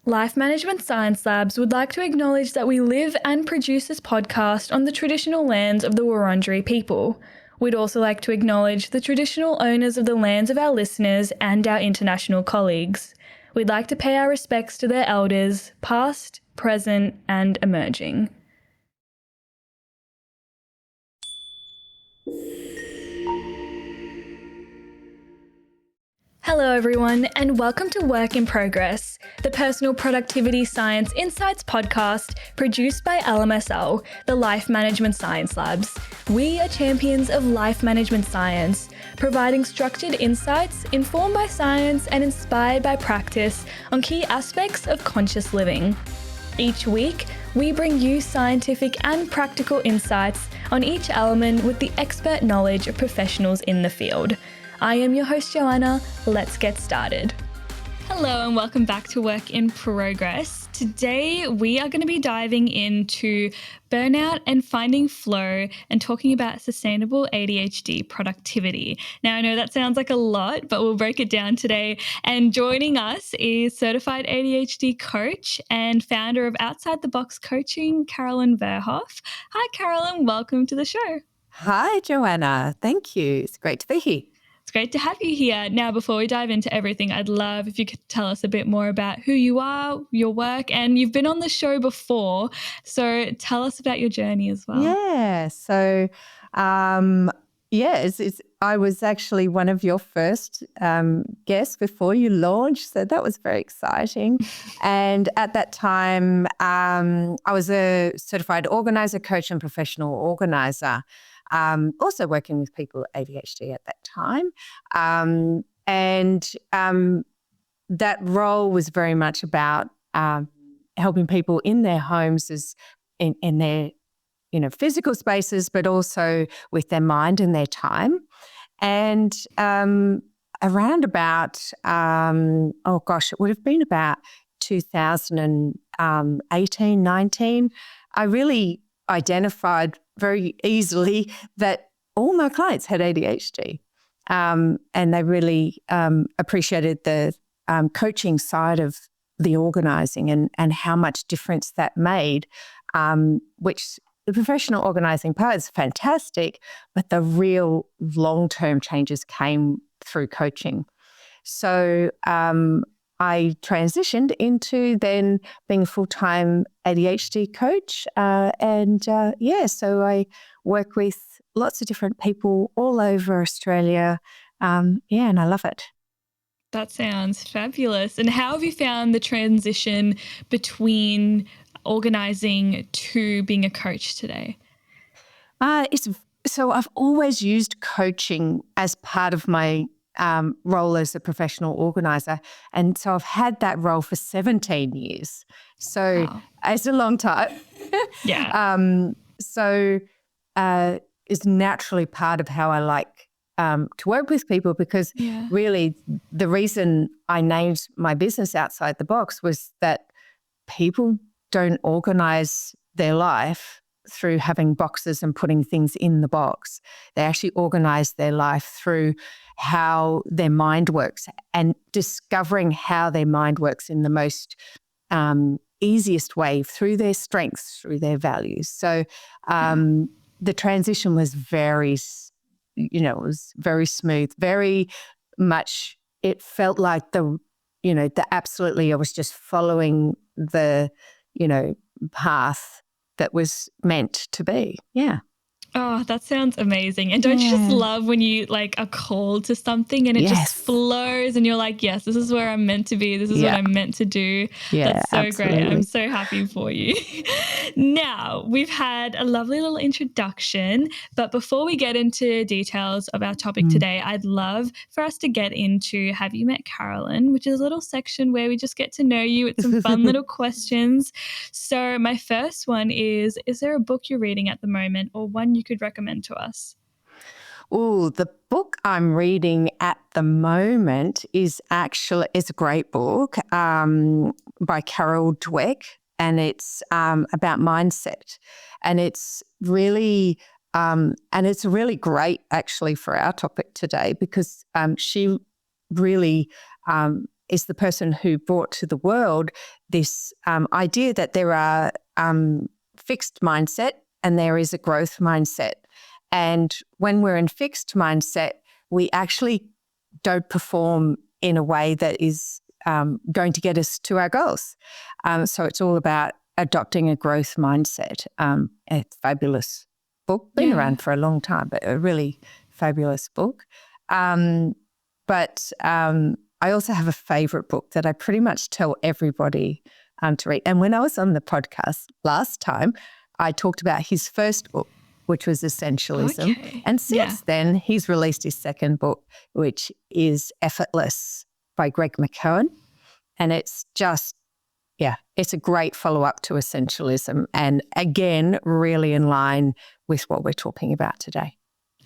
Life Management Science Labs would like to acknowledge that we live and produce this podcast on the traditional lands of the Wurundjeri people. We'd also like to acknowledge the traditional owners of the lands of our listeners and our international colleagues. We'd like to pay our respects to their elders, past, present, and emerging. Hello everyone, and welcome to Work in Progress, the Personal Productivity Science Insights podcast produced by LMSL, the Life Management Science Labs. We are champions of life management science, providing structured insights informed by science and inspired by practice on key aspects of conscious living. Each week, we bring you scientific and practical insights on each element with the expert knowledge of professionals in the field. I am your host, Joanna. Let's get started. Hello and welcome back to Work in Progress. Today, we are going to be diving into burnout and finding flow and talking about sustainable ADHD productivity. Now, I know that sounds like a lot, but we'll break it down today. And joining us is certified ADHD coach and founder of Outside the Box Coaching, Carolyn Verhoef. Hi, Carolyn. Welcome to the show. Hi, Joanna. Thank you. It's great to be here. It's great to have you here. Now, before we dive into everything, I'd love if you could tell us a bit more about who you are, your work, and you've been on the show before. So tell us about your journey as well. Yeah. So, I was actually one of your first guests before you launched. So that was very exciting. And at that time, I was a certified organizer, coach, and professional organizer. Also working with people with ADHD at that time. That role was very much about helping people in their homes in their physical spaces, but also with their mind and their time. And around about, it would have been about 2018, 19, I really identified very easily that all my clients had ADHD, and they really appreciated the coaching side of the organising and how much difference that made, which the professional organising part is fantastic, but the real long-term changes came through coaching. So I transitioned into then being a full-time ADHD coach. So I work with lots of different people all over Australia. And I love it. That sounds fabulous. And how have you found the transition between organising to being a coach today? So I've always used coaching as part of my role as a professional organizer. And so I've had that role for 17 years. So wow. It's a long time. Yeah. It's naturally part of how I like to work with people, because really the reason I named my business Outside the Box was that people don't organize their life through having boxes and putting things in the box. They actually organize their life through how their mind works and discovering how their mind works in the most easiest way, through their strengths, through their values. So the transition was very smooth, very much, it felt like absolutely I was just following the, path that was meant to be. Yeah. Oh, that sounds amazing. And don't you just love when you are called to something and it just flows and you're like, yes, this is where I'm meant to be. This is what I'm meant to do. Yeah, that's so absolutely. Great. I'm so happy for you. Now, we've had a lovely little introduction, but before we get into details of our topic today, I'd love for us to get into Have You Met Carolyn, which is a little section where we just get to know you with some fun little questions. So my first one is there a book you're reading at the moment or one you could recommend to us? Oh, the book I'm reading at the moment is a great book by Carolyn Verhoef, and it's about mindset. And it's really great actually for our topic today, because she really is the person who brought to the world this idea that there are fixed mindset and there is a growth mindset. And when we're in fixed mindset, we actually don't perform in a way that is going to get us to our goals. So it's all about adopting a growth mindset. A fabulous book, been around for a long time, but a really fabulous book. But I also have a favourite book that I pretty much tell everybody to read. And when I was on the podcast last time, I talked about his first book, which was Essentialism. Okay. And since then, he's released his second book, which is Effortless by Greg McKeown. And it's just, it's a great follow-up to Essentialism. And again, really in line with what we're talking about today.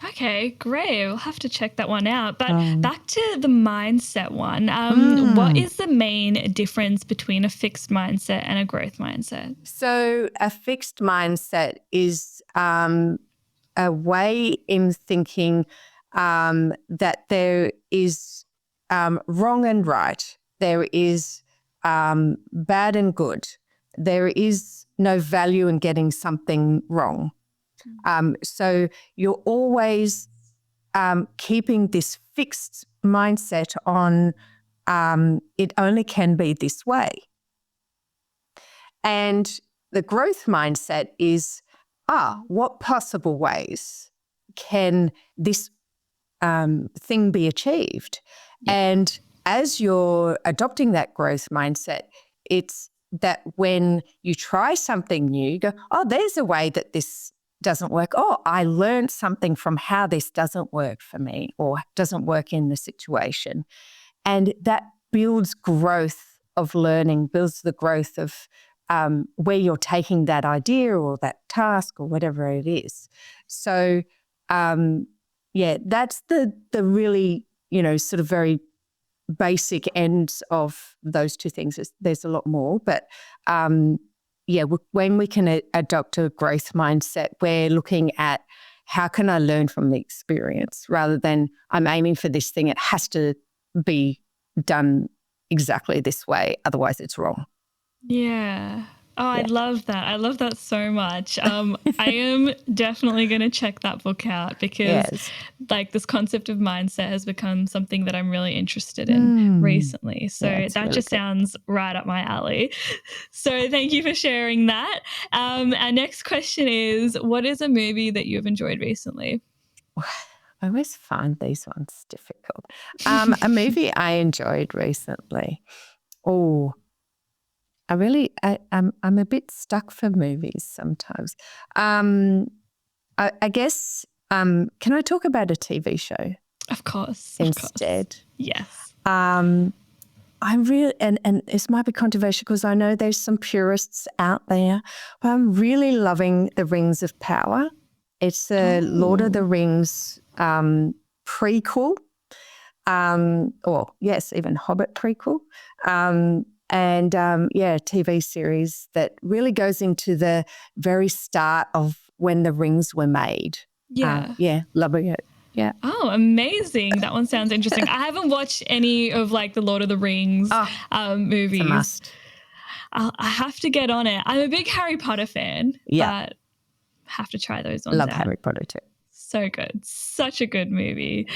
Okay, great. We'll have to check that one out. But back to the mindset one. What is the main difference between a fixed mindset and a growth mindset? So a fixed mindset is a way in thinking that there is wrong and right. There is bad and good. There is no value in getting something wrong. So you're always keeping this fixed mindset on it only can be this way. And the growth mindset is, what possible ways can this thing be achieved? Yeah. And as you're adopting that growth mindset, it's that when you try something new, you go, there's a way that this doesn't work. I learned something from how this doesn't work for me or doesn't work in the situation. And that builds growth of learning, builds the growth of where you're taking that idea or that task or whatever it is. So, that's the really, sort of very basic ends of those two things. There's a lot more, but when we can adopt a growth mindset, we're looking at how can I learn from the experience rather than I'm aiming for this thing. It has to be done exactly this way. Otherwise it's wrong. Yeah. I love that. I love that so much. I am definitely going to check that book out because this concept of mindset has become something that I'm really interested in recently. So that really just sounds right up my alley. So thank you for sharing that. Our next question is, what is a movie that you've enjoyed recently? I always find these ones difficult. A movie I enjoyed recently. I'm a bit stuck for movies sometimes. I guess, can I talk about a TV show? Of course. Instead. Yes. I'm really, and this might be controversial because I know there's some purists out there, but I'm really loving The Rings of Power. It's a Lord of the Rings prequel, even Hobbit prequel. TV series that really goes into the very start of when the rings were made. Loving it. Yeah. Oh, amazing. That one sounds interesting. I haven't watched any of the Lord of the Rings movies. It's a must. I have to get on it. I'm a big Harry Potter fan, but have to try those ones out. Love Harry Potter too. So good. Such a good movie.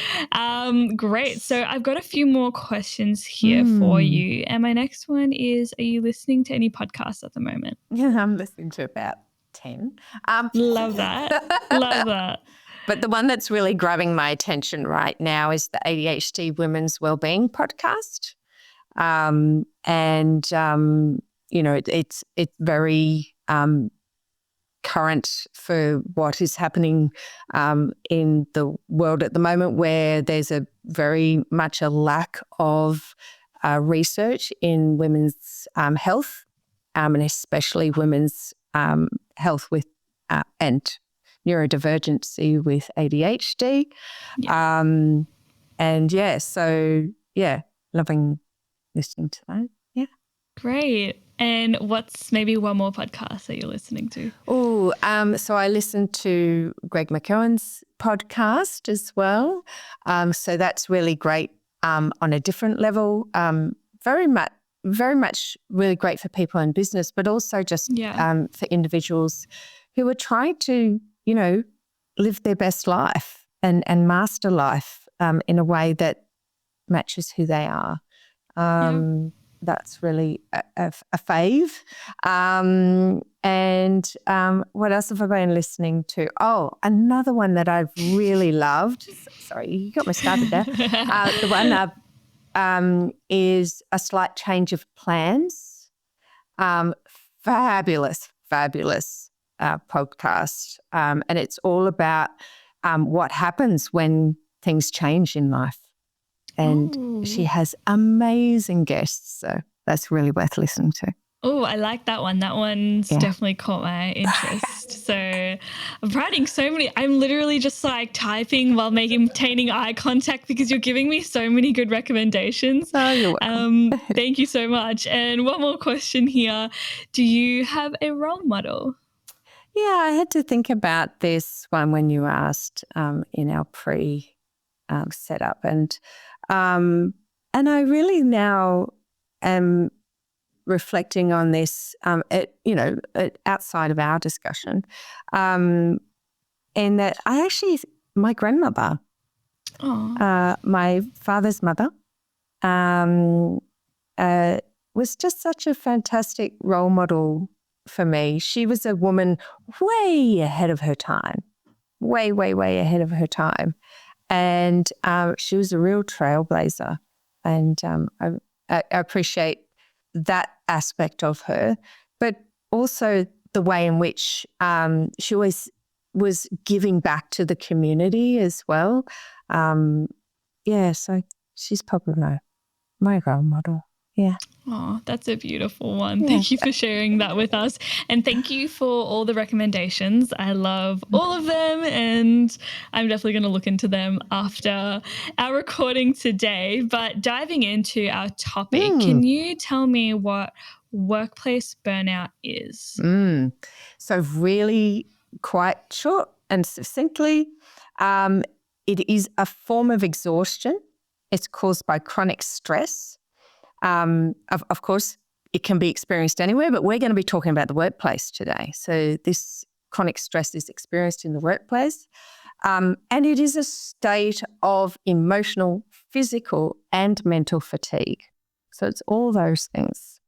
Great. So I've got a few more questions here for you. And my next one is, are you listening to any podcasts at the moment? Yeah, I'm listening to about 10. Love that. Love that. But the one that's really grabbing my attention right now is the ADHD Women's Wellbeing podcast. It's very current for what is happening in the world at the moment, where there's a very much a lack of research in women's health, and especially women's health with and neurodivergency with ADHD. Loving listening to that. Yeah. Great. And what's maybe one more podcast that you're listening to? So I listen to Greg McKeown's podcast as well. So that's really great on a different level very much really great for people in business, but also just for individuals who are trying to, live their best life and master life in a way that matches who they are. That's really a fave. And what else have I been listening to? Oh, another one that I've really loved. Sorry, you got me started there. The one is A Slight Change of Plans. Fabulous podcast. And it's all about what happens when things change in life. And she has amazing guests. So that's really worth listening to. Oh, I like that one. That one's definitely caught my interest. So I'm writing so many. I'm literally just like typing while maintaining eye contact because you're giving me so many good recommendations. Oh, you're welcome. Thank you so much. And one more question here. Do you have a role model? Yeah, I had to think about this one when you asked in our setup. And I really now am reflecting on this, outside of our discussion, and that my grandmother, my father's mother, was just such a fantastic role model for me. She was a woman way ahead of her time, way ahead of her time. And she was a real trailblazer. And I appreciate that aspect of her, but also the way in which she always was giving back to the community as well. So she's probably my role model. Yeah. Oh, that's a beautiful one. Yeah. Thank you for sharing that with us. And thank you for all the recommendations. I love all of them, and I'm definitely going to look into them after our recording today. But diving into our topic, can you tell me what workplace burnout is? So really quite short and succinctly, it is a form of exhaustion. It's caused by chronic stress. Of course, it can be experienced anywhere, but we're going to be talking about the workplace today. So this chronic stress is experienced in the workplace, and it is a state of emotional, physical, and mental fatigue. So it's all those things.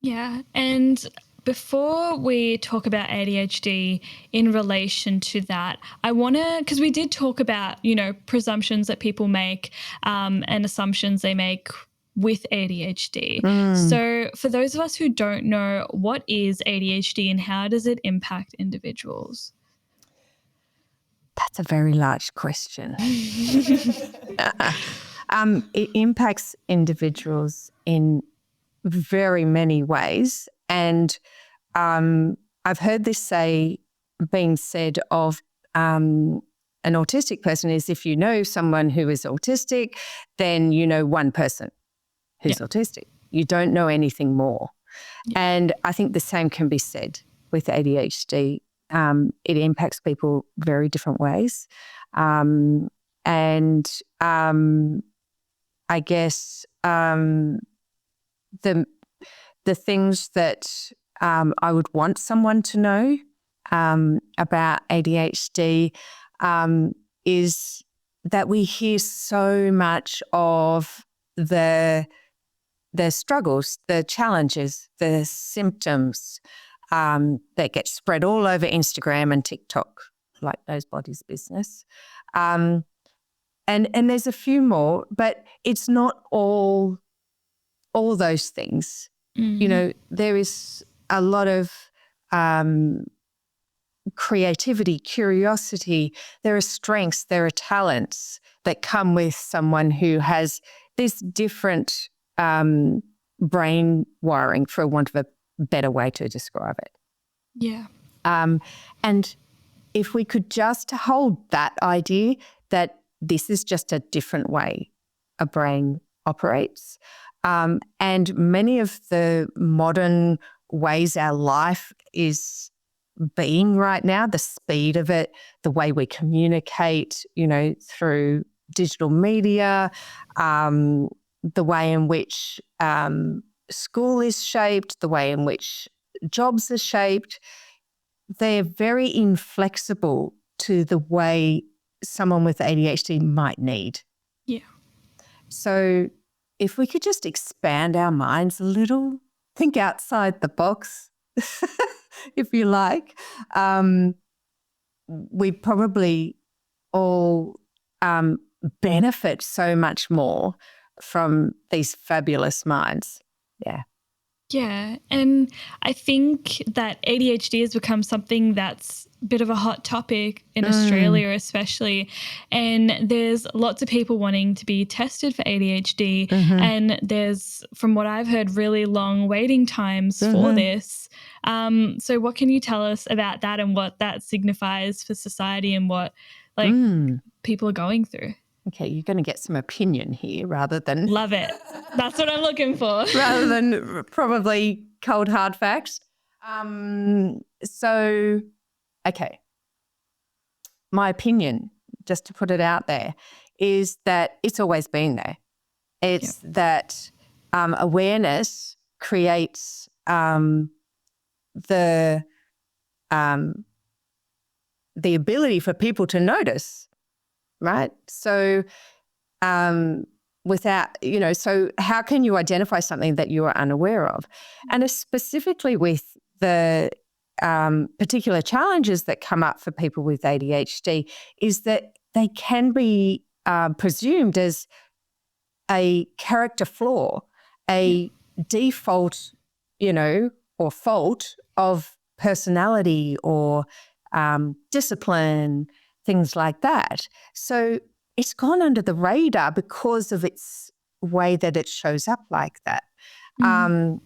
Yeah, and before we talk about ADHD in relation to that, I want to, because we did talk about, presumptions that people make and assumptions they make with ADHD. So for those of us who don't know, what is ADHD and how does it impact individuals? That's a very large question. It impacts individuals in very many ways. And I've heard this being said of an autistic person is if you know someone who is autistic, then you know one person who's autistic. You don't know anything more. Yeah. And I think the same can be said with ADHD. It impacts people very different ways. I guess the things that I would want someone to know about ADHD is that we hear so much of the struggles, the challenges, the symptoms that get spread all over Instagram and TikTok, like nobody's business. And there's a few more, but it's not all those things. There is a lot of creativity, curiosity. There are strengths, there are talents that come with someone who has this different brain wiring, for want of a better way to describe it. Yeah. And if we could just hold that idea that this is just a different way a brain operates, and many of the modern ways our life is being right now, the speed of it, the way we communicate, through digital media, the way in which school is shaped, the way in which jobs are shaped. They're very inflexible to the way someone with ADHD might need. Yeah. So if we could just expand our minds a little, think outside the box, if you like, we probably all benefit so much more from these fabulous minds. Yeah. Yeah. And I think that ADHD has become something that's a bit of a hot topic in Australia, especially. And there's lots of people wanting to be tested for ADHD. And there's, from what I've heard, really long waiting times for this. So what can you tell us about that and what that signifies for society and what people are going through? Okay, you're going to get some opinion here rather than... Love it. That's what I'm looking for. rather than probably cold, hard facts. So, okay. My opinion, just to put it out there, is that it's always been there. It's that awareness creates the ability for people to notice. Right. So so how can you identify something that you are unaware of? And specifically with the particular challenges that come up for people with ADHD is that they can be presumed as a character flaw, a default, or fault of personality or discipline, things like that. So it's gone under the radar because of its way that it shows up like that. And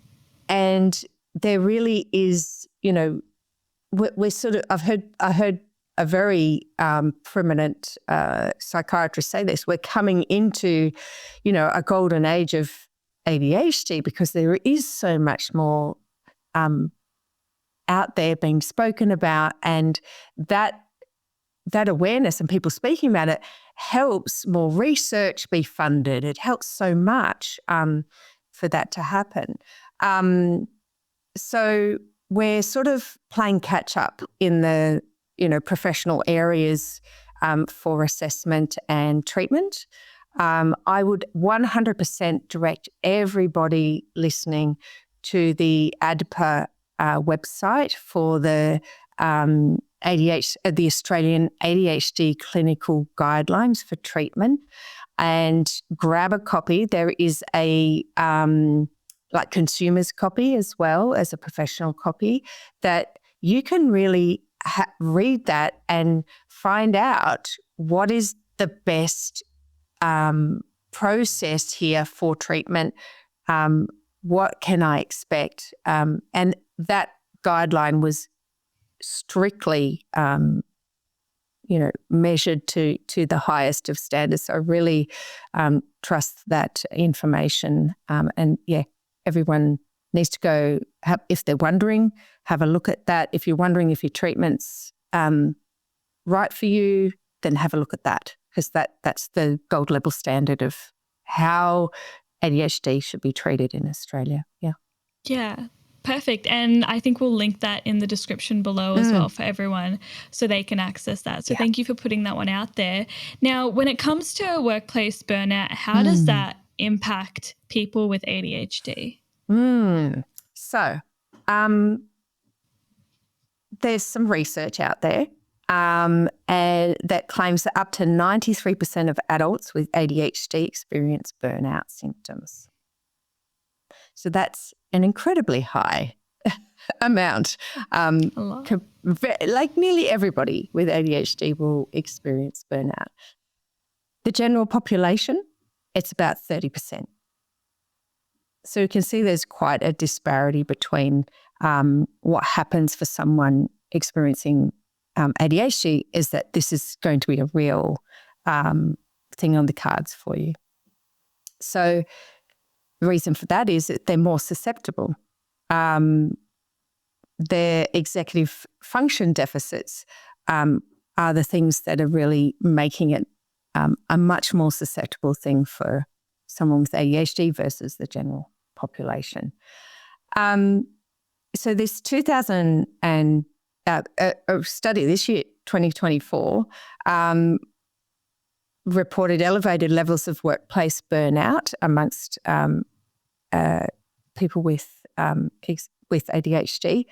there really is, we're sort of, I heard a very prominent psychiatrist say this, we're coming into, a golden age of ADHD because there is so much more out there being spoken about, and that awareness and people speaking about it helps more research be funded. It helps so much for that to happen. So we're sort of playing catch up in the, professional areas for assessment and treatment. I would 100% direct everybody listening to the ADPA website for the the Australian ADHD Clinical Guidelines for Treatment, and grab a copy. There is a consumer's copy as well as a professional copy that you can really read that and find out what is the best process here for treatment. What can I expect? And that guideline was strictly, measured to the highest of standards. So I really trust that information. And everyone needs to go, if they're wondering, have a look at that. If you're wondering if your treatment's right for you, then have a look at that, because that's the gold level standard of how ADHD should be treated in Australia. Yeah. Yeah. Perfect. And I think we'll link that in the description below as well for everyone so they can access that. So thank you for putting that one out there. Now, when it comes to workplace burnout, how does that impact people with ADHD? So there's some research out there and that claims that up to 93% of adults with ADHD experience burnout symptoms. So that's an incredibly high amount. A lot. Like nearly everybody with ADHD will experience burnout. The general population, it's about 30%. So you can see there's quite a disparity between what happens for someone experiencing ADHD is that this is going to be a real thing on the cards for you. So the reason for that is that they're more susceptible. Their executive function deficits are the things that are really making it a much more susceptible thing for someone with ADHD versus the general population. So this 2000 and a study this year, 2024, reported elevated levels of workplace burnout amongst people with ADHD,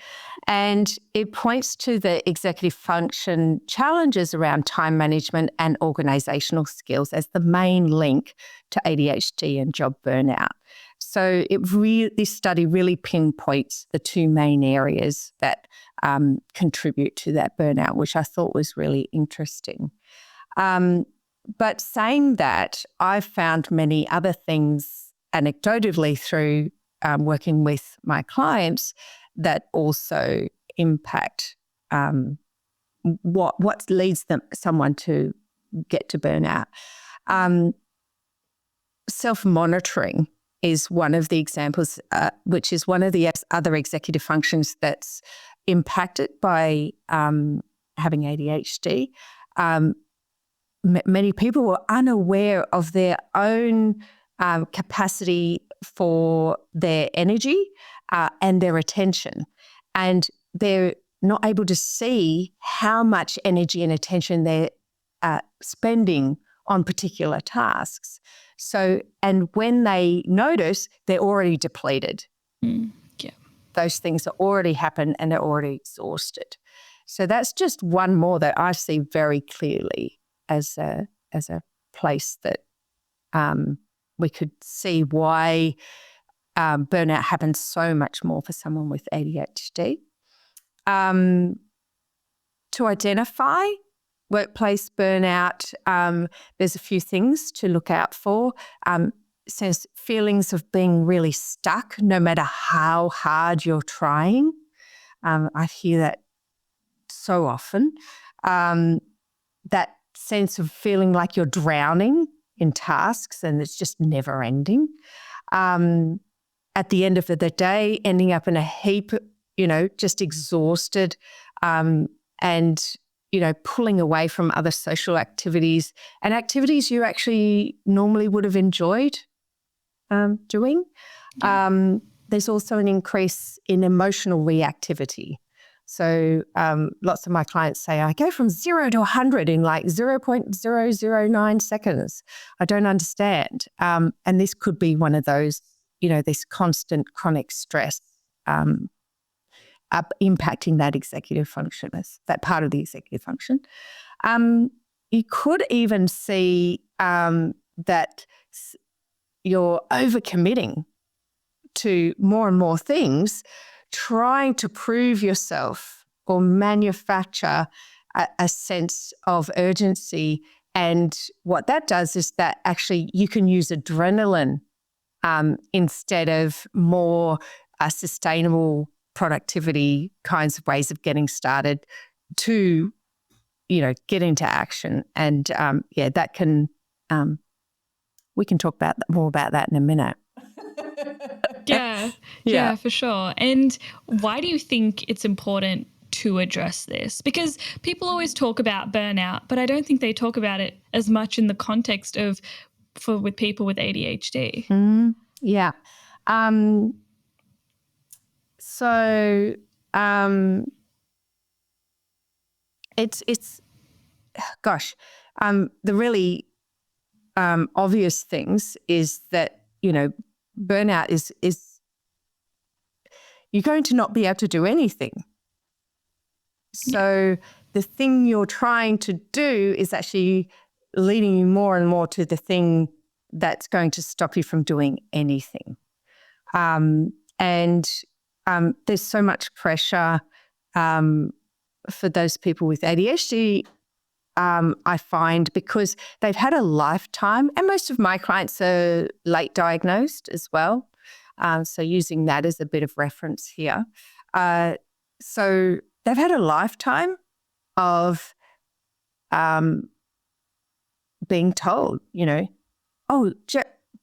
and it points to the executive function challenges around time management and organisational skills as the main link to ADHD and job burnout. So this study really pinpoints the two main areas that contribute to that burnout, which I thought was really interesting. But saying that, I've found many other things anecdotally through working with my clients that also impact what leads someone to get to burnout. Self-monitoring is one of the examples, which is one of the other executive functions that's impacted by having ADHD. Many people were unaware of their own capacity for their energy and their attention. And they're not able to see how much energy and attention they're spending on particular tasks. So, and when they notice, they're already depleted. Yeah. Those things are already happened and they're already exhausted. So that's just one more that I see very clearly as a place that we could see why burnout happens so much more for someone with ADHD. To identify workplace burnout, there's a few things to look out for. Says feelings of being really stuck, no matter how hard you're trying. I hear that so often. That sense of feeling like you're drowning in tasks and it's just never ending. At the end of the day, ending up in a heap, just exhausted and, pulling away from other social activities and activities you actually normally would have enjoyed doing. Yeah. There's also an increase in emotional reactivity. So lots of my clients say, I go from 0 to 100 in like 0.009 seconds. I don't understand. And this could be one of those, this constant chronic stress impacting that executive function, that part of the executive function. You could even see that you're overcommitting to more and more things, trying to prove yourself or manufacture a sense of urgency. And what that does is that actually you can use adrenaline instead of more sustainable productivity kinds of ways of getting started to, get into action. And that can, we can talk more about that in a minute. Yeah, for sure. And why do you think it's important to address this? Because people always talk about burnout, but I don't think they talk about it as much in the context of with people with ADHD. Yeah. It's the really obvious things is that, burnout is you're going to not be able to do anything. So the thing you're trying to do is actually leading you more and more to the thing that's going to stop you from doing anything. And there's so much pressure for those people with ADHD, I find, because they've had a lifetime, and most of my clients are late diagnosed as well. So using that as a bit of reference here. So they've had a lifetime of being told,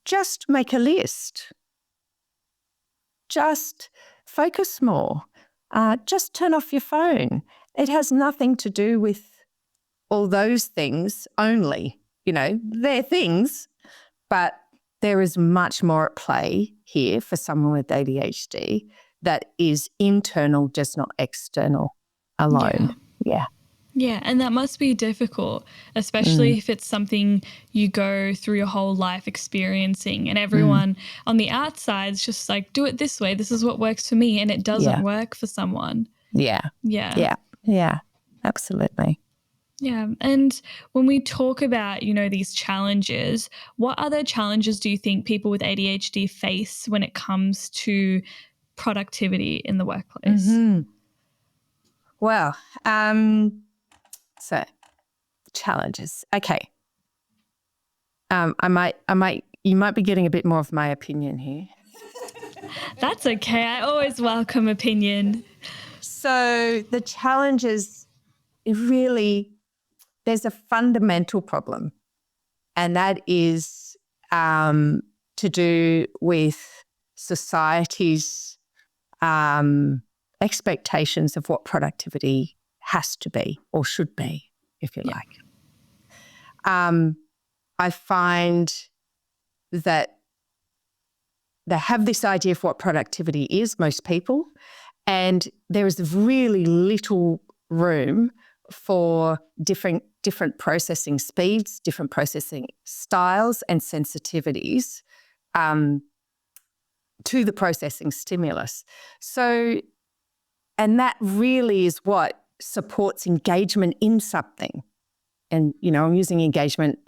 just make a list. Just focus more. Just turn off your phone. It has nothing to do with all those things only. They're things, but there is much more at play here for someone with ADHD that is internal, just not external alone. Yeah. Yeah, and that must be difficult, especially if it's something you go through your whole life experiencing, and everyone on the outside is just like, do it this way. This is what works for me, and it doesn't work for someone. Yeah. Yeah. Yeah. Absolutely. Yeah. And when we talk about, these challenges, what other challenges do you think people with ADHD face when it comes to productivity in the workplace? Well, so challenges. Okay. You might be getting a bit more of my opinion here. That's okay. I always welcome opinion. So the challenges, really, there's a fundamental problem, and that is to do with society's expectations of what productivity has to be or should be, if you like. I find that they have this idea of what productivity is, most people, and there is really little room for different processing speeds, different processing styles and sensitivities to the processing stimulus. So, and that really is what supports engagement in something. And, I'm using engagement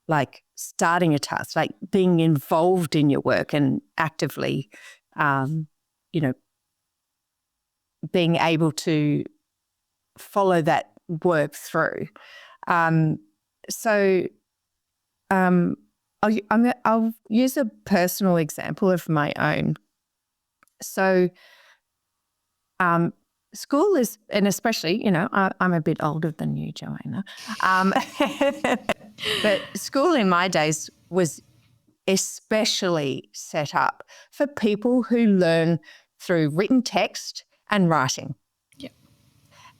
like starting a task, like being involved in your work and actively, being able to follow that work through. I'll use a personal example of my own. So school is, and especially, I'm a bit older than you, Joanna. But school in my days was especially set up for people who learn through written text and writing. Yeah.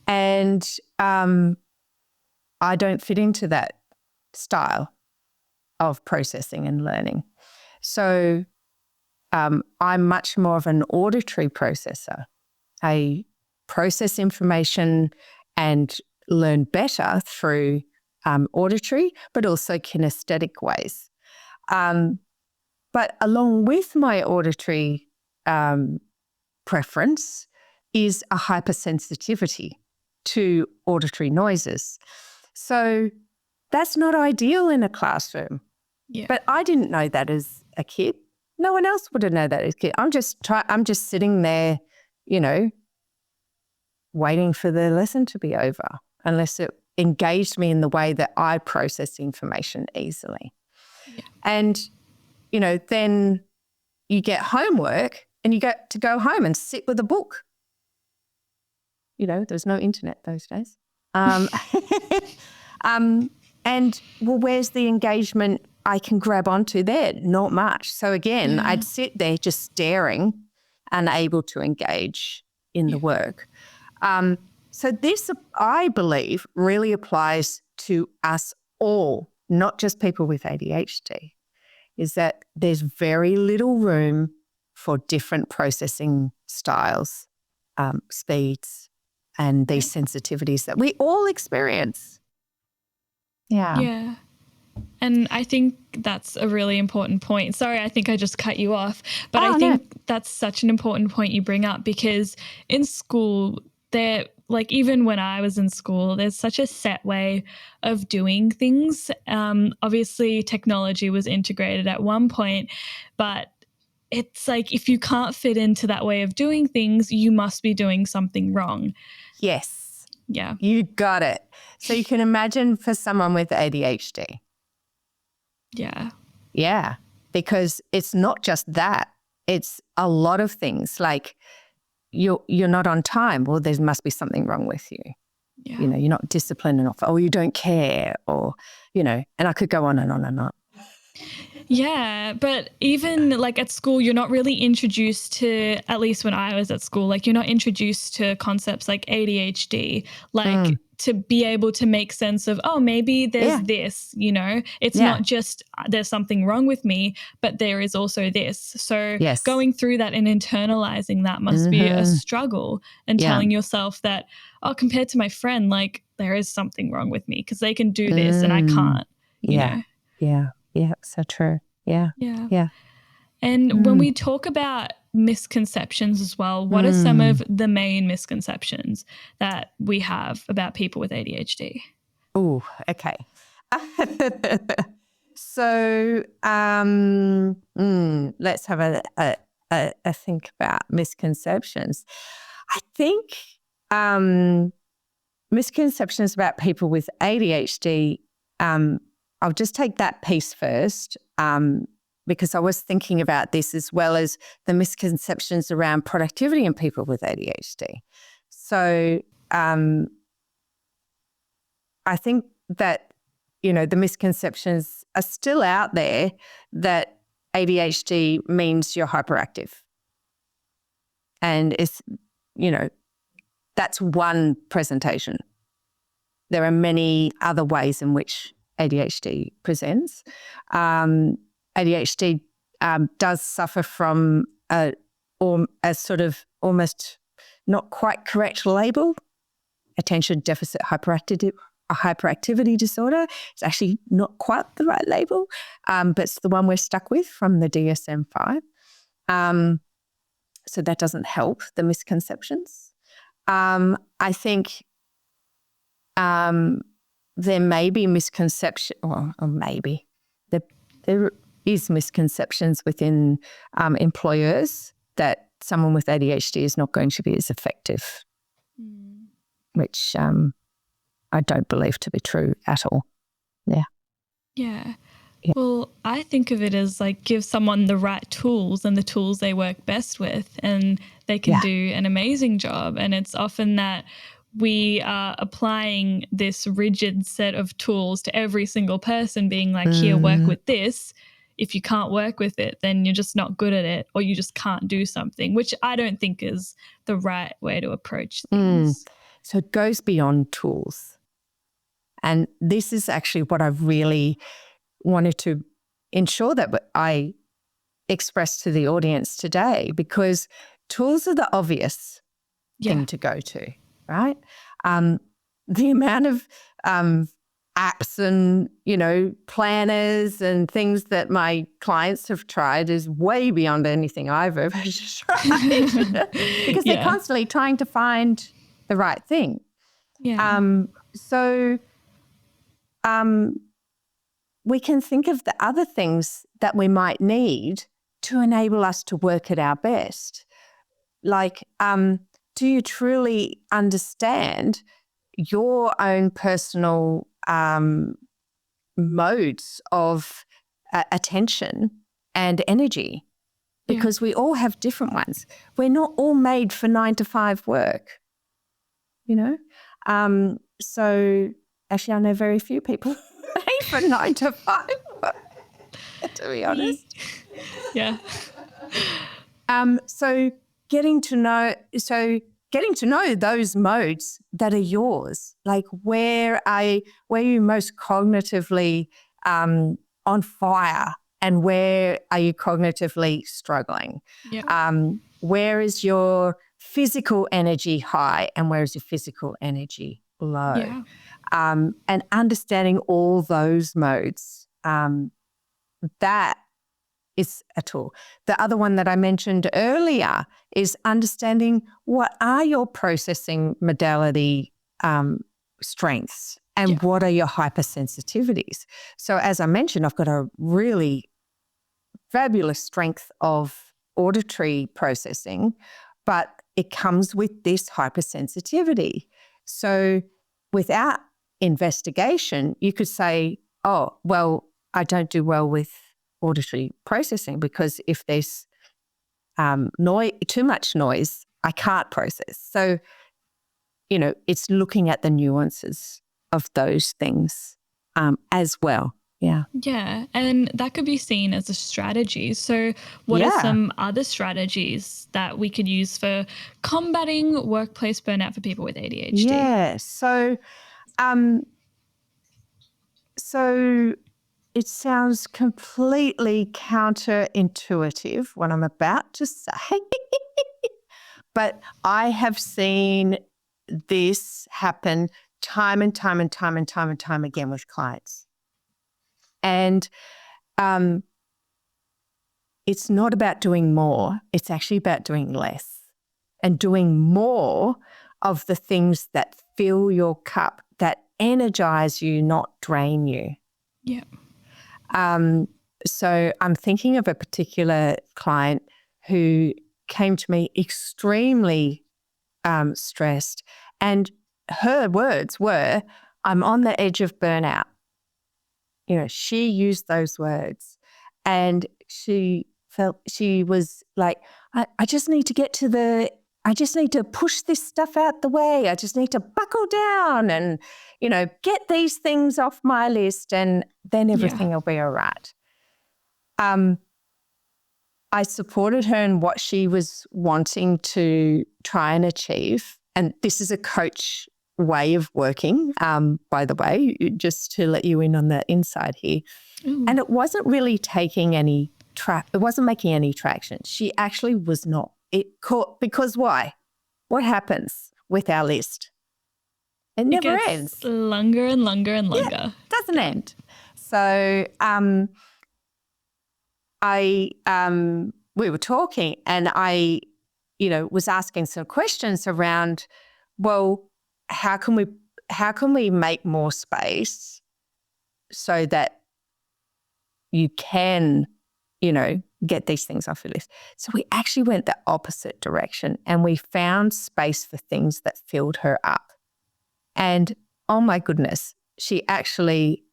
And I don't fit into that style of processing and learning. So I'm much more of an auditory processor. I process information and learn better through auditory, but also kinesthetic ways. But along with my auditory preference is a hypersensitivity to auditory noises. So that's not ideal in a classroom. Yeah. But I didn't know that as a kid. No one else would have known that as a kid. I'm just sitting there, waiting for the lesson to be over, unless it engaged me in the way that I process information easily. Yeah. And, then you get homework and you get to go home and sit with a book. There's no internet those days. And well, where's the engagement I can grab onto there? Not much. So again, I'd sit there just staring, unable to engage in the work. So this, I believe, really applies to us all, not just people with ADHD, is that there's very little room for different processing styles, speeds, and these sensitivities that we all experience. Yeah. Yeah. And I think that's a really important point. Sorry, I think I just cut you off. But I think that's such an important point you bring up, because in school, even when I was in school, there's such a set way of doing things. Obviously, technology was integrated at one point, but it's like if you can't fit into that way of doing things, you must be doing something wrong. Yes. Yeah. You got it. So you can imagine for someone with ADHD. Yeah. Yeah. Because it's not just that. It's a lot of things like you're not on time. Well, there must be something wrong with you. Yeah. You're not disciplined enough, or you don't care, or, and I could go on and on and on. Yeah, but even like at school, you're not really introduced to, at least when I was at school, like you're not introduced to concepts like ADHD, like to be able to make sense of, oh, maybe there's this, you know, it's not just there's something wrong with me, but there is also this. So going through that and internalizing that must be a struggle, and telling yourself that, oh, compared to my friend, like there is something wrong with me because they can do this and I can't, you know? Yeah. So true. Yeah. And when we talk about misconceptions as well, what are some of the main misconceptions that we have about people with ADHD? Oh, okay. So let's have a think about misconceptions. I think misconceptions about people with ADHD, I'll just take that piece first, because I was thinking about this as well as the misconceptions around productivity in people with ADHD. So I think that, you know, the misconceptions are still out there that ADHD means you're hyperactive. And it's, you know, that's one presentation. There are many other ways in which ADHD presents. ADHD does suffer from a sort of almost not quite correct label, attention deficit hyperactivity disorder. It's actually not quite the right label, but it's the one we're stuck with from the DSM-5. So that doesn't help the misconceptions. I think there may be misconception, or maybe there is misconceptions within employers that someone with ADHD is not going to be as effective, which I don't believe to be true at all. Yeah. Well, I think of it as like give someone the right tools and the tools they work best with, and they can do an amazing job. And it's often that we are applying this rigid set of tools to every single person, being like, here, work with this. If you can't work with it, then you're just not good at it, or you just can't do something, which I don't think is the right way to approach things. So it goes beyond tools. And this is actually what I really wanted to ensure that I express to the audience today, because tools are the obvious thing to go to, right? The amount of apps and, you know, planners and things that my clients have tried is way beyond anything I've ever tried, because they're constantly trying to find the right thing. We can think of the other things that we might need to enable us to work at our best. Like, do you truly understand your own personal modes of attention and energy? Because we all have different ones. We're not all made for 9-to-5 work, you know? So actually, I know very few people made for 9-to-5 work, to be honest. So getting to know those modes that are yours, like where are you most cognitively on fire, and where are you cognitively struggling? Where is your physical energy high, and where is your physical energy low? And understanding all those modes, that is a tool. The other one that I mentioned earlier is understanding what are your processing modality strengths, and what are your hypersensitivities. So as I mentioned, I've got a really fabulous strength of auditory processing, but it comes with this hypersensitivity. So without investigation, you could say, oh, well, I don't do well with auditory processing, because if there's too much noise, I can't process. So, you know, it's looking at the nuances of those things as well. Yeah, and that could be seen as a strategy. So what are some other strategies that we could use for combating workplace burnout for people with ADHD? Yeah, so So it sounds completely counterintuitive what I'm about to say, but I have seen this happen time and time and time and time and time again with clients. And it's not about doing more. It's actually about doing less and doing more of the things that fill your cup, that energize you, not drain you. Yeah. So I'm thinking of a particular client who came to me extremely stressed, and her words were, "I'm on the edge of burnout." You know, she used those words, and she felt she was like, I just need to get to I just need to push this stuff out the way. I just need to buckle down and, you know, get these things off my list, and then everything will be all right. I supported her in what she was wanting to try and achieve. And this is a coach way of working, by the way, just to let you in on the inside here. Ooh. And it wasn't really taking any it wasn't making any traction. She actually was not. Because why? What happens with our list? It never ends. Longer and longer and longer. Yeah, it doesn't end. So we were talking, and I, you know, was asking some questions around, well, how can we make more space so that you can, you know, get these things off your list? So we actually went the opposite direction, and we found space for things that filled her up. And oh my goodness, she actually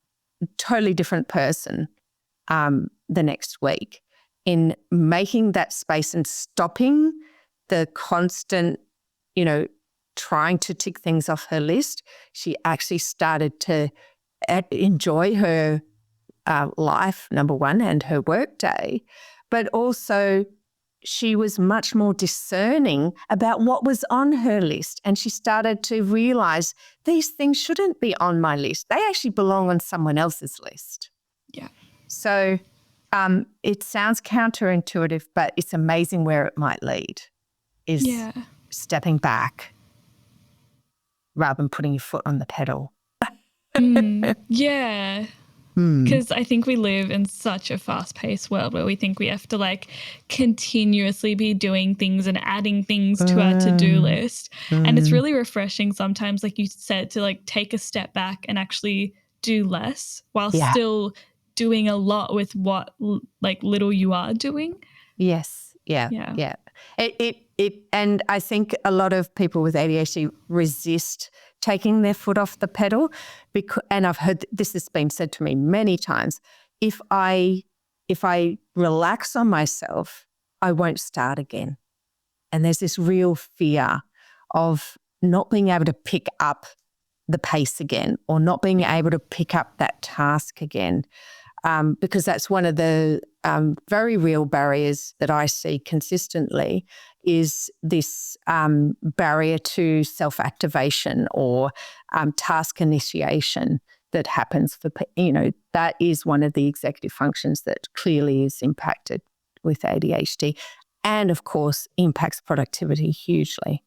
totally different person the next week in making that space and stopping the constant, you know, trying to tick things off her list. She actually started to enjoy her life, number one, and her work day, but also she was much more discerning about what was on her list. And she started to realize these things shouldn't be on my list. They actually belong on someone else's list. Yeah. So it sounds counterintuitive, but it's amazing where it might lead, is stepping back rather than putting your foot on the pedal. Yeah. Because I think we live in such a fast-paced world where we think we have to like continuously be doing things and adding things to our to-do list. And it's really refreshing sometimes, like you said, to like take a step back and actually do less while still doing a lot with what like little you are doing. Yes. Yeah. And I think a lot of people with ADHD resist taking their foot off the pedal, and I've heard this has been said to me many times. If I relax on myself, I won't start again. And there's this real fear of not being able to pick up the pace again, or not being able to pick up that task again. Because that's one of the very real barriers that I see consistently, is this barrier to self-activation or task initiation that happens for, you know, that is one of the executive functions that clearly is impacted with ADHD, and of course impacts productivity hugely.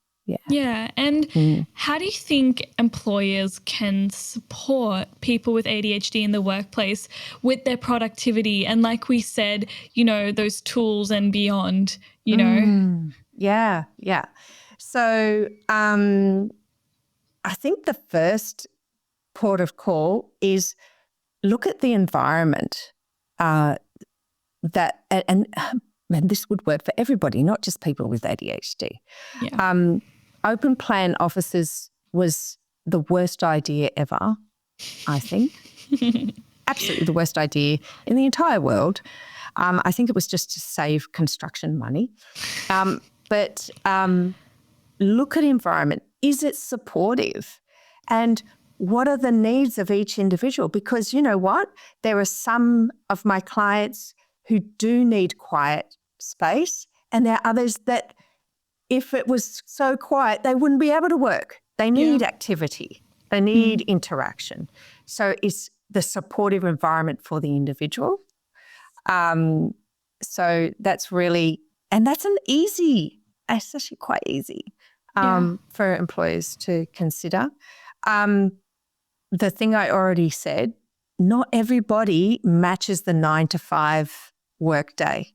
Yeah. And how do you think employers can support people with ADHD in the workplace with their productivity? And like we said, you know, those tools and beyond, you know? Yeah. So I think the first port of call is look at the environment and this would work for everybody, not just people with ADHD. Yeah. Open plan offices was the worst idea ever, I think. Absolutely the worst idea in the entire world. I think it was just to save construction money. But look at environment. Is it supportive? And what are the needs of each individual? Because you know what? There are some of my clients who do need quiet space, and there are others that if it was so quiet, they wouldn't be able to work. They need activity. They need interaction. So it's the supportive environment for the individual. So that's really, and that's it's actually quite easy for employers to consider. The thing I already said, not everybody matches the 9 to 5 workday.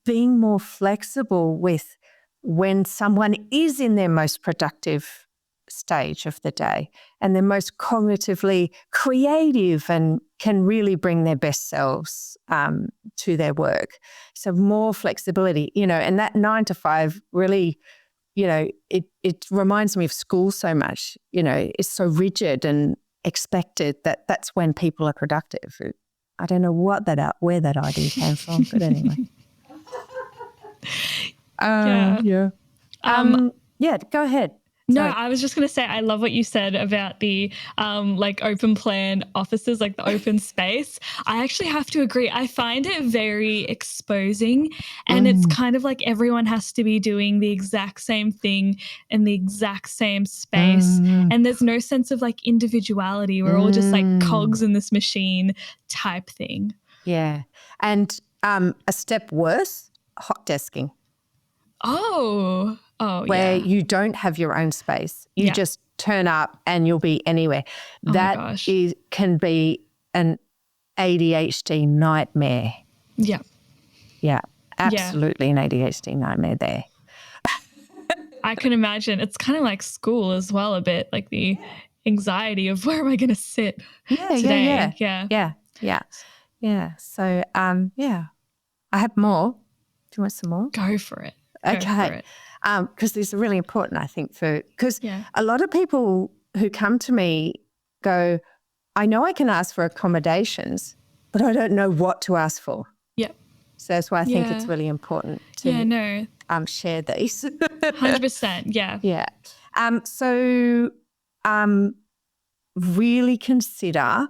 Being more flexible with when someone is in their most productive stage of the day and they're most cognitively creative and can really bring their best selves to their work. So more flexibility, and that 9 to 5 really, it reminds me of school so much. It's so rigid and expected that that's when people are productive. I don't know where that idea came from, but anyway. Go ahead. No, Sorry. I was just going to say, I love what you said about the open plan offices, like the open space. I actually have to agree. I find it very exposing, and it's kind of like everyone has to be doing the exact same thing in the exact same space. And there's no sense of like individuality. We're all just like cogs in this machine type thing. Yeah. And a step worse, hot desking. Oh, where you don't have your own space. You just turn up and you'll be anywhere. That can be an ADHD nightmare. Yeah. Yeah, absolutely an ADHD nightmare there. I can imagine. It's kind of like school as well a bit, like the anxiety of where am I going to sit today? Yeah. So, I have more. Do you want some more? Go for it. Okay. Because these are really important, I think, because a lot of people who come to me go, I know I can ask for accommodations, but I don't know what to ask for. Yep. So that's why I think it's really important to share these. 100%. Yeah. Yeah. So really consider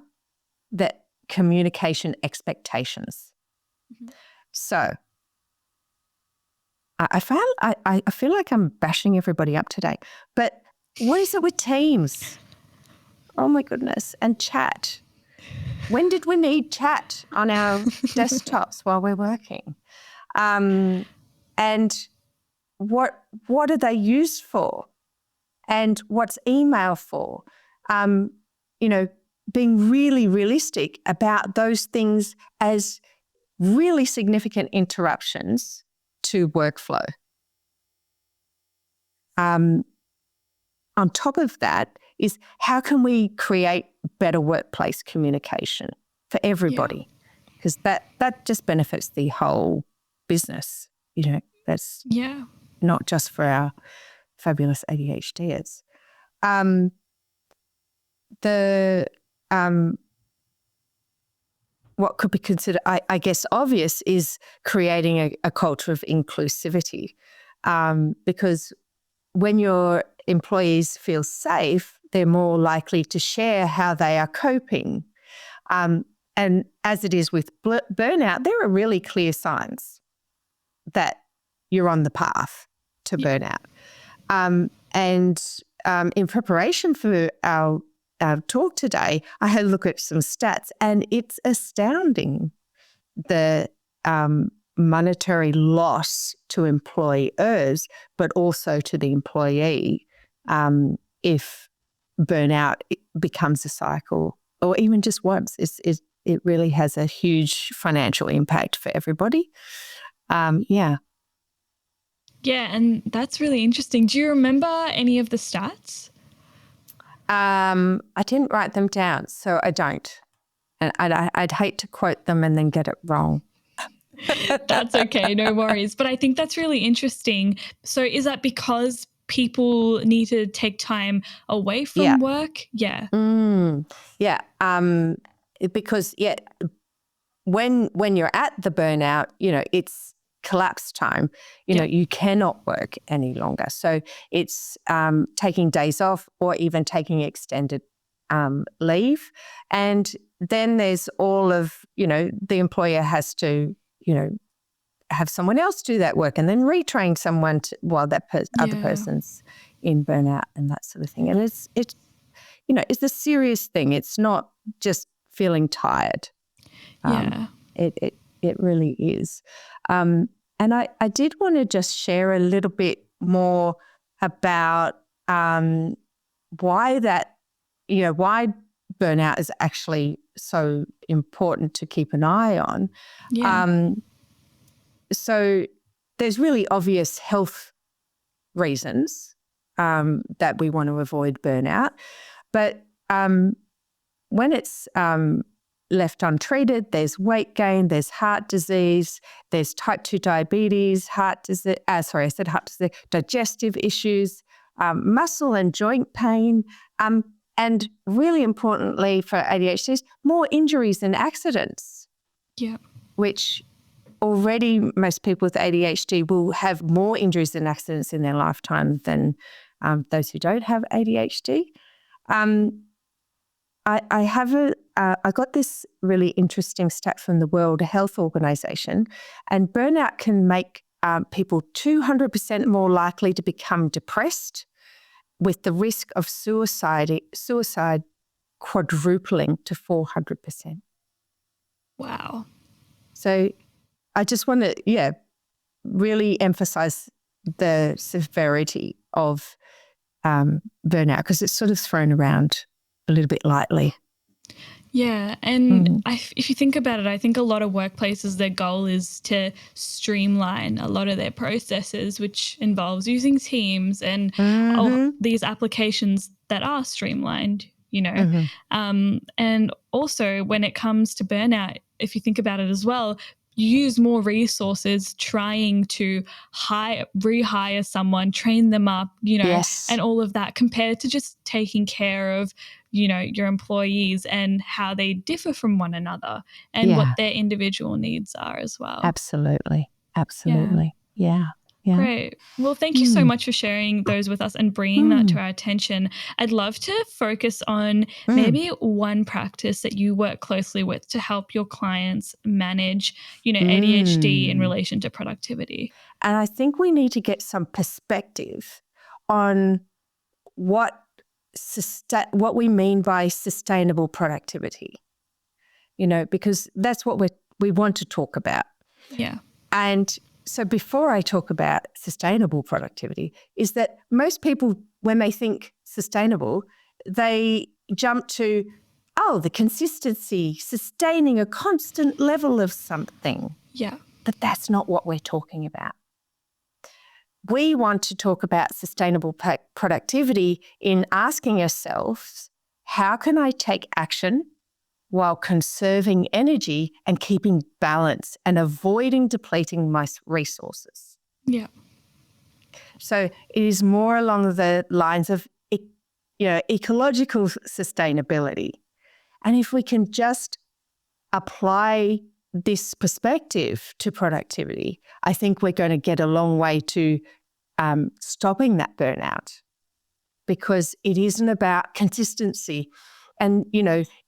that communication expectations. So I feel like I'm bashing everybody up today, but what is it with Teams? Oh my goodness. And chat. When did we need chat on our desktops while we're working? And what are they used for? And what's email for? Being really realistic about those things as really significant interruptions to workflow. On top of that is how can we create better workplace communication for everybody? Because that just benefits the whole business. That's not just for our fabulous ADHDers. What could be considered, I guess, obvious is creating a culture of inclusivity, because when your employees feel safe, they're more likely to share how they are coping. And as it is with burnout, there are really clear signs that you're on the path to burnout. In preparation for our talk today, I had a look at some stats, and it's astounding the monetary loss to employers, but also to the employee if burnout becomes a cycle, or even just once. It really has a huge financial impact for everybody. Yeah, and that's really interesting. Do you remember any of the stats? I didn't write them down, so I don't. And I'd hate to quote them and then get it wrong. That's okay, no worries. But I think that's really interesting. So is that because people need to take time away from work? Yeah. Because when you're at the burnout, it's collapse time. You cannot work any longer. So it's taking days off or even taking extended leave. And then there's all of, the employer has to, have someone else do that work and then retrain someone while that other person's in burnout and that sort of thing. And it's a serious thing. It's not just feeling tired. Yeah. It really is. And I did want to just share a little bit more about why burnout is actually so important to keep an eye on. Yeah. So there's really obvious health reasons that we want to avoid burnout. But when it's left untreated, there's weight gain, there's heart disease, there's type 2 diabetes, digestive issues, muscle and joint pain, and really importantly for ADHD, more injuries and accidents. Yeah. Which already most people with ADHD will have more injuries and accidents in their lifetime than those who don't have ADHD. I got this really interesting stat from the World Health Organization, and burnout can make people 200% more likely to become depressed, with the risk of suicide quadrupling to 400%. Wow. So I just want to, really emphasize the severity of burnout, because it's sort of thrown around a little bit lightly. Yeah. And if you think about it, I think a lot of workplaces, their goal is to streamline a lot of their processes, which involves using Teams and these applications that are streamlined, and also when it comes to burnout, if you think about it as well, you use more resources trying to rehire someone, train them up, Yes. and all of that, compared to just taking care of, your employees and how they differ from one another and what their individual needs are as well. Absolutely. Yeah. Great. Well, thank you so much for sharing those with us and bringing that to our attention. I'd love to focus on maybe one practice that you work closely with to help your clients manage, ADHD in relation to productivity. And I think we need to get some perspective on what we mean by sustainable productivity, because that's what we want to talk about. Yeah. And so before I talk about sustainable productivity, is that most people, when they think sustainable, they jump to, the consistency, sustaining a constant level of something. Yeah. But that's not what we're talking about. We want to talk about sustainable productivity in asking ourselves, how can I take action while conserving energy and keeping balance and avoiding depleting my resources? Yeah. So it is more along the lines of, ecological sustainability. And if we can just apply this perspective to productivity, I think we're going to get a long way to stopping that burnout, because it isn't about consistency and,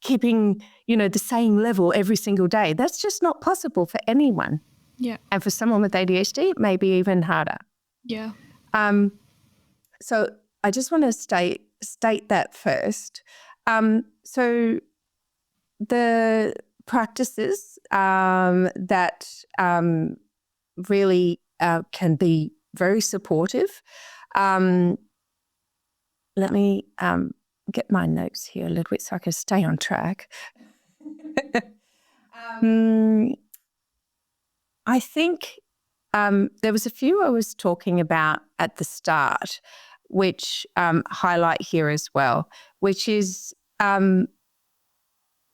keeping, the same level every single day. That's just not possible for anyone. Yeah. And for someone with ADHD, it may be even harder. Yeah. So I just want to state that first. So the practices that really can be very supportive. Let me get my notes here a little bit so I can stay on track. I think there was a few I was talking about at the start, which highlight here as well, which is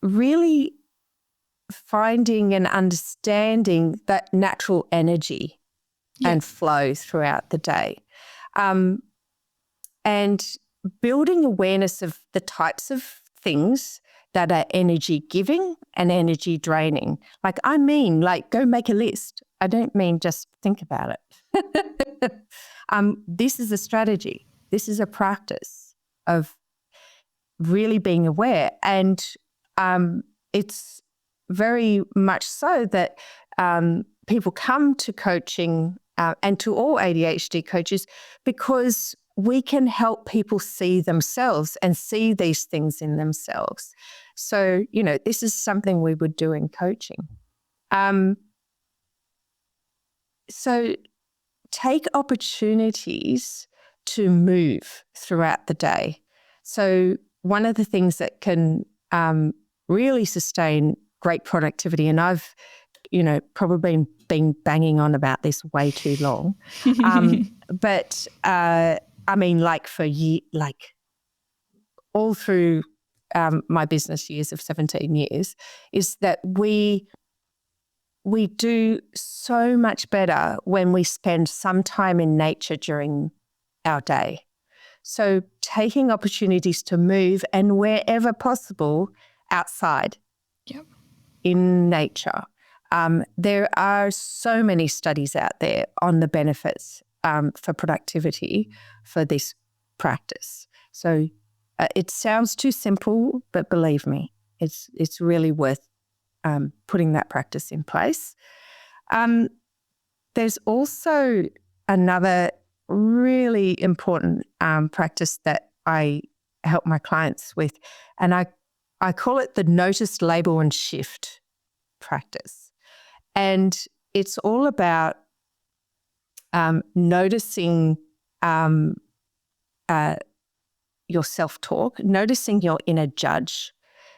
really finding and understanding that natural energy and flow throughout the day. And building awareness of the types of things that are energy giving and energy draining. Go make a list. I don't mean just think about it. This is a strategy. This is a practice of really being aware. And it's very much so that people come to coaching and to all ADHD coaches because we can help people see themselves and see these things in themselves. So, this is something we would do in coaching. So take opportunities to move throughout the day. So one of the things that can really sustain great productivity, and I've, probably been banging on about this way too long, but all through my business years of 17 years, is that we do so much better when we spend some time in nature during our day. So taking opportunities to move, and wherever possible, outside. Yep. In nature. There are so many studies out there on the benefits for productivity for this practice. So it sounds too simple, but believe me, it's really worth putting that practice in place. There's also another really important practice that I help my clients with, and I call it the notice, label, and shift practice. And it's all about noticing your self-talk, noticing your inner judge,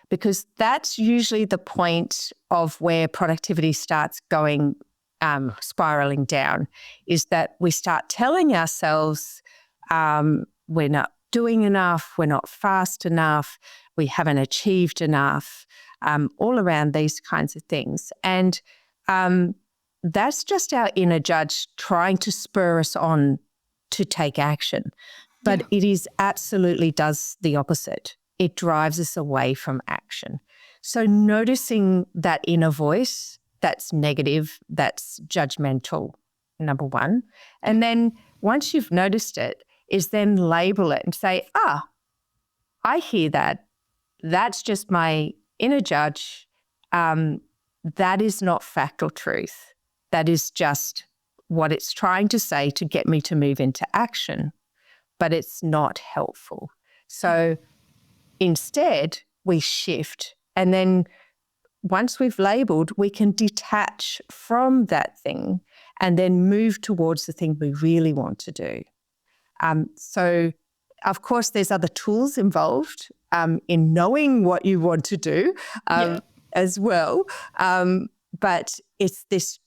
because that's usually the point of where productivity starts going, spiraling down, is that we start telling ourselves we're not doing enough, we're not fast enough, we haven't achieved enough, all around these kinds of things. And that's just our inner judge trying to spur us on to take action. But it is absolutely does the opposite. It drives us away from action. So noticing that inner voice that's negative, that's judgmental, number one. And then once you've noticed it, is then label it and say, I hear that. That's just my inner judge. That is not fact or truth. That is just what it's trying to say to get me to move into action, but it's not helpful. So instead, we shift. And then once we've labeled, we can detach from that thing and then move towards the thing we really want to do. So, of course, there's other tools involved in knowing what you want to do as well. But it's this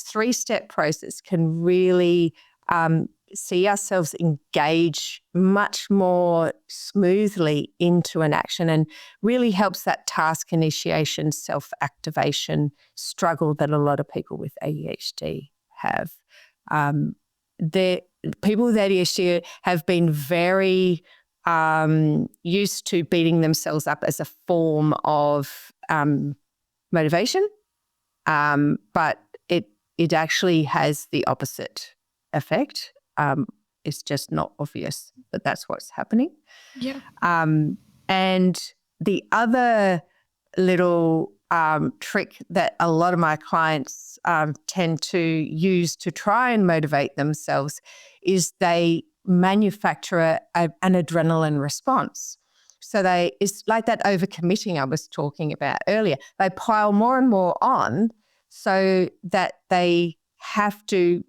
three-step process can really see ourselves engage much more smoothly into an action, and really helps that task initiation, self-activation struggle that a lot of people with ADHD have. People with ADHD have been very used to beating themselves up as a form of motivation, but it actually has the opposite effect. It's just not obvious that that's what's happening. Yeah. And the other little trick that a lot of my clients tend to use to try and motivate themselves is they manufacture an adrenaline response. So it's like that overcommitting I was talking about earlier. They pile more and more on so that they have to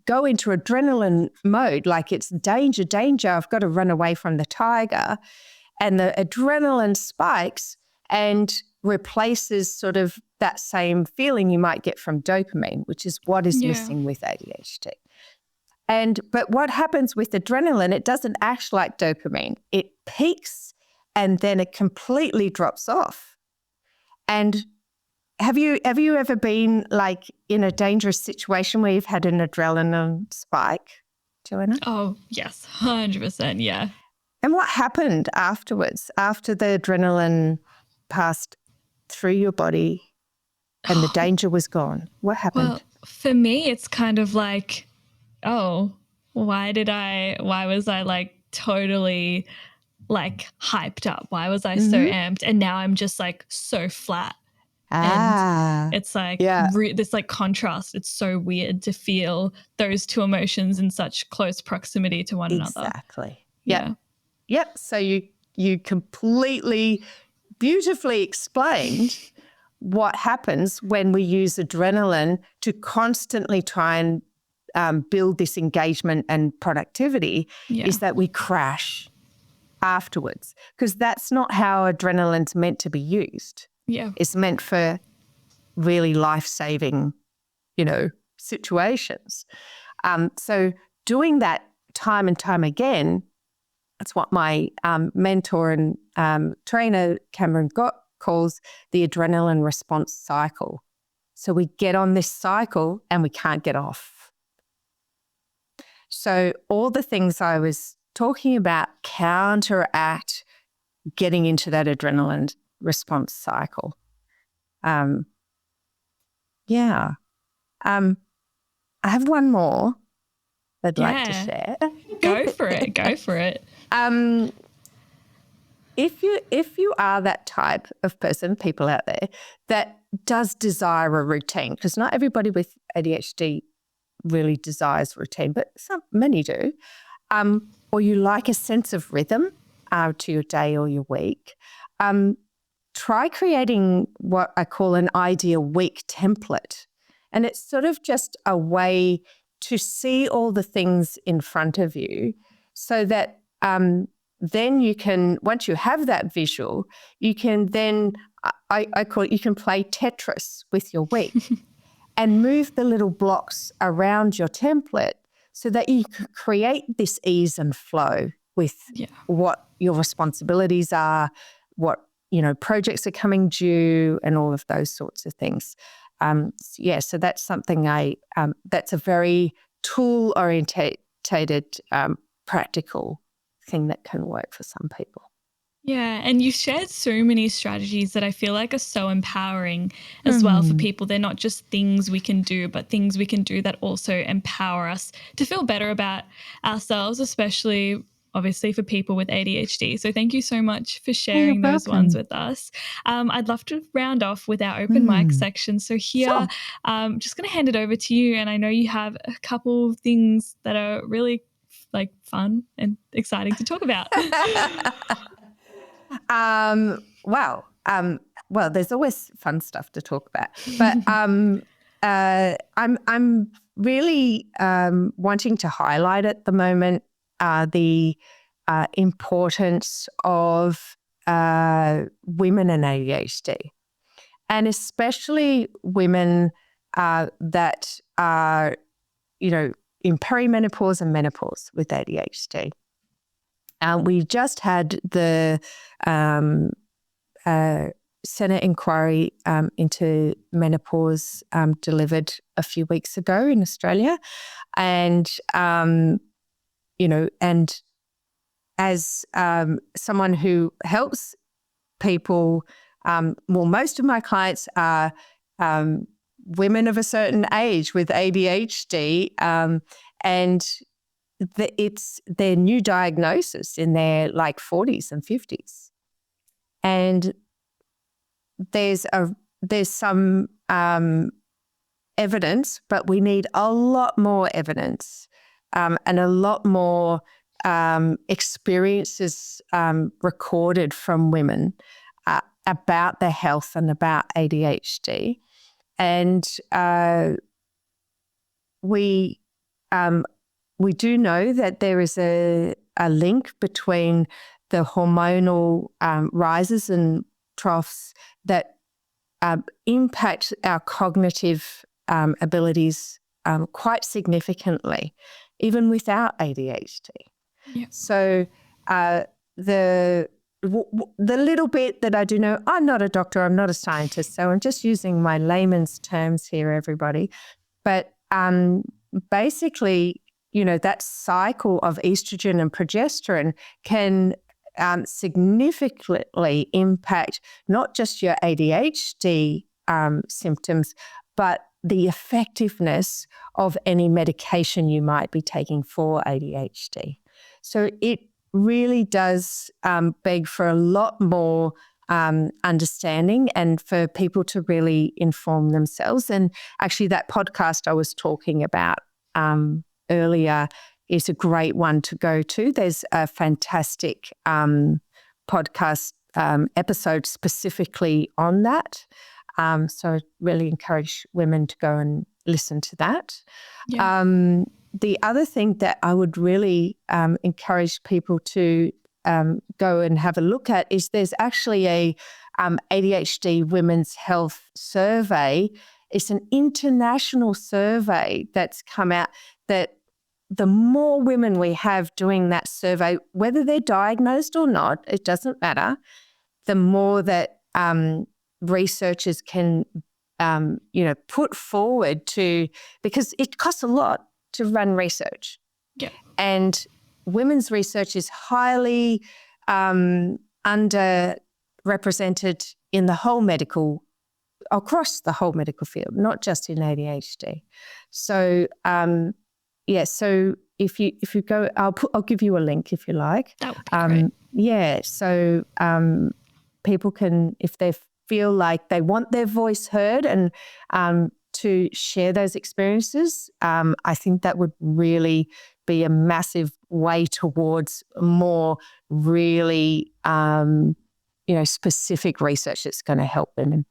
go into adrenaline mode, like it's danger, danger, I've got to run away from the tiger. And the adrenaline spikes and replaces sort of that same feeling you might get from dopamine, which is what is missing with ADHD. But what happens with adrenaline, it doesn't act like dopamine. It peaks and then it completely drops off. And have you ever been like in a dangerous situation where you've had an adrenaline spike, Joanna? Oh, yes, 100%, yeah. And what happened afterwards, after the adrenaline passed through your body and the danger was gone? What happened? Well, for me, it's kind of like, why was I like totally like hyped up? Why was I so amped? And now I'm just like so flat. And it's like yeah. this like contrast. It's so weird to feel those two emotions in such close proximity to one another. Exactly. Yeah. Yep. So you completely beautifully explained what happens when we use adrenaline to constantly try and build this engagement and productivity is that we crash afterwards, because that's not how adrenaline's meant to be used. Yeah. It's meant for really life-saving, situations. So doing that time and time again, that's what my mentor and trainer, Cameron Gott, calls the adrenaline response cycle. So we get on this cycle and we can't get off. So all the things I was talking about counteract getting into that adrenaline response cycle. I have one more I'd like to share. Go for it. Go for it. If you are that type of person, people out there, that does desire a routine, because not everybody with ADHD really desires routine, but many do, or you like a sense of rhythm to your day or your week, try creating what I call an ideal week template. And it's sort of just a way to see all the things in front of you so that then you can, once you have that visual, you can then, I call it, you can play Tetris with your week and move the little blocks around your template so that you can create this ease and flow with what your responsibilities are, what, projects are coming due and all of those sorts of things. So that's something that's a very tool-orientated, practical thing that can work for some people. Yeah, and you've shared so many strategies that I feel like are so empowering as well for people. They're not just things we can do, but things we can do that also empower us to feel better about ourselves, especially obviously for people with ADHD. So thank you so much for sharing those ones with us. I'd love to round off with our open mic section. So here, I'm just going to hand it over to you. And I know you have a couple of things that are really like fun and exciting to talk about. Well, there's always fun stuff to talk about, but I'm really wanting to highlight at the moment the importance of women and ADHD, and especially women that are, in perimenopause and menopause with ADHD. We just had the Senate inquiry into menopause delivered a few weeks ago in Australia. And, and as someone who helps people, most of my clients are women of a certain age with ADHD, and it's their new diagnosis in their 40s and 50s. And there's some evidence, but we need a lot more evidence and a lot more experiences recorded from women about their health and about ADHD. And we do know that there is a link between the hormonal rises and troughs that impact our cognitive abilities quite significantly, even without ADHD. Yeah. So the little bit that I do know, I'm not a doctor, I'm not a scientist, so I'm just using my layman's terms here, everybody. But basically, that cycle of estrogen and progesterone can significantly impact not just your ADHD symptoms, but the effectiveness of any medication you might be taking for ADHD. So it really does beg for a lot more understanding and for people to really inform themselves. And actually that podcast I was talking about earlier is a great one to go to. There's a fantastic podcast episode specifically on that. So I really encourage women to go and listen to that. Yeah. The other thing that I would really encourage people to go and have a look at is there's actually a ADHD Women's Health Survey. It's an international survey that's come out that the more women we have doing that survey, whether they're diagnosed or not, it doesn't matter, the more that researchers can, put forward to, because it costs a lot to run research. Yeah. And women's research is highly underrepresented in the whole across the whole medical field, not just in ADHD. So, so if you go, I'll give you a link if you like. That would be great. Yeah, so people can, if they feel like they want their voice heard and to share those experiences, I think that would really be a massive way towards more really, specific research that's going to help women.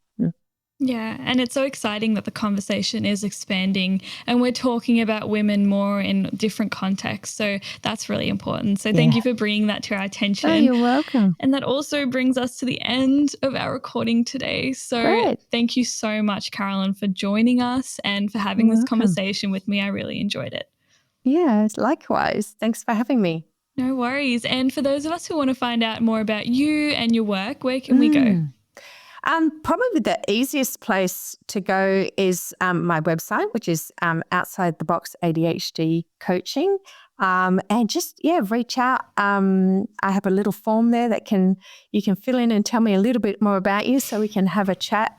Yeah, and it's so exciting that the conversation is expanding and we're talking about women more in different contexts. So that's really important. So thank you for bringing that to our attention. Oh, you're welcome. And that also brings us to the end of our recording today. So Thank you so much, Carolyn, for joining us and for having this conversation with me. I really enjoyed it. Yeah, likewise. Thanks for having me. No worries. And for those of us who want to find out more about you and your work, where can we go? Probably the easiest place to go is my website, which is Outside the Box ADHD Coaching. And just, reach out. I have a little form there that you can fill in and tell me a little bit more about you so we can have a chat.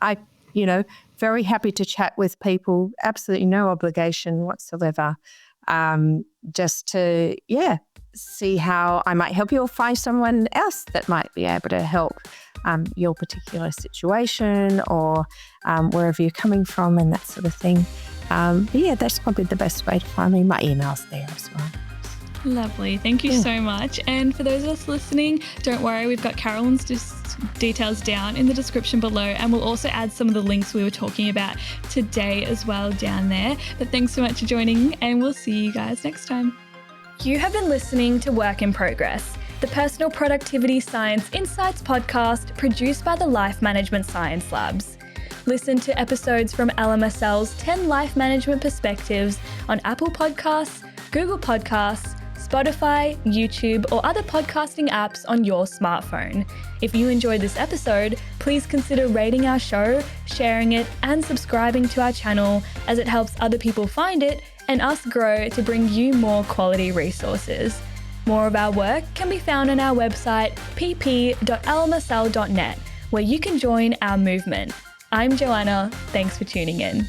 Very happy to chat with people. Absolutely no obligation whatsoever. Just to, see how I might help you or find someone else that might be able to help your particular situation or wherever you're coming from and that sort of thing. That's probably the best way to find me. My email's there as well. Lovely. Thank you so much. And for those of us listening, don't worry, we've got Carolyn's details down in the description below, and we'll also add some of the links we were talking about today as well down there. But thanks so much for joining, and we'll see you guys next time. You have been listening to Work in Progress, the Personal Productivity Science Insights podcast produced by the Life Management Science Labs. Listen to episodes from LMSL's 10 Life Management Perspectives on Apple Podcasts, Google Podcasts, Spotify, YouTube, or other podcasting apps on your smartphone. If you enjoyed this episode, please consider rating our show, sharing it, and subscribing to our channel, as it helps other people find it and us grow to bring you more quality resources. More of our work can be found on our website pp.lmsl.net, where you can join our movement. I'm Joanna. Thanks for tuning in.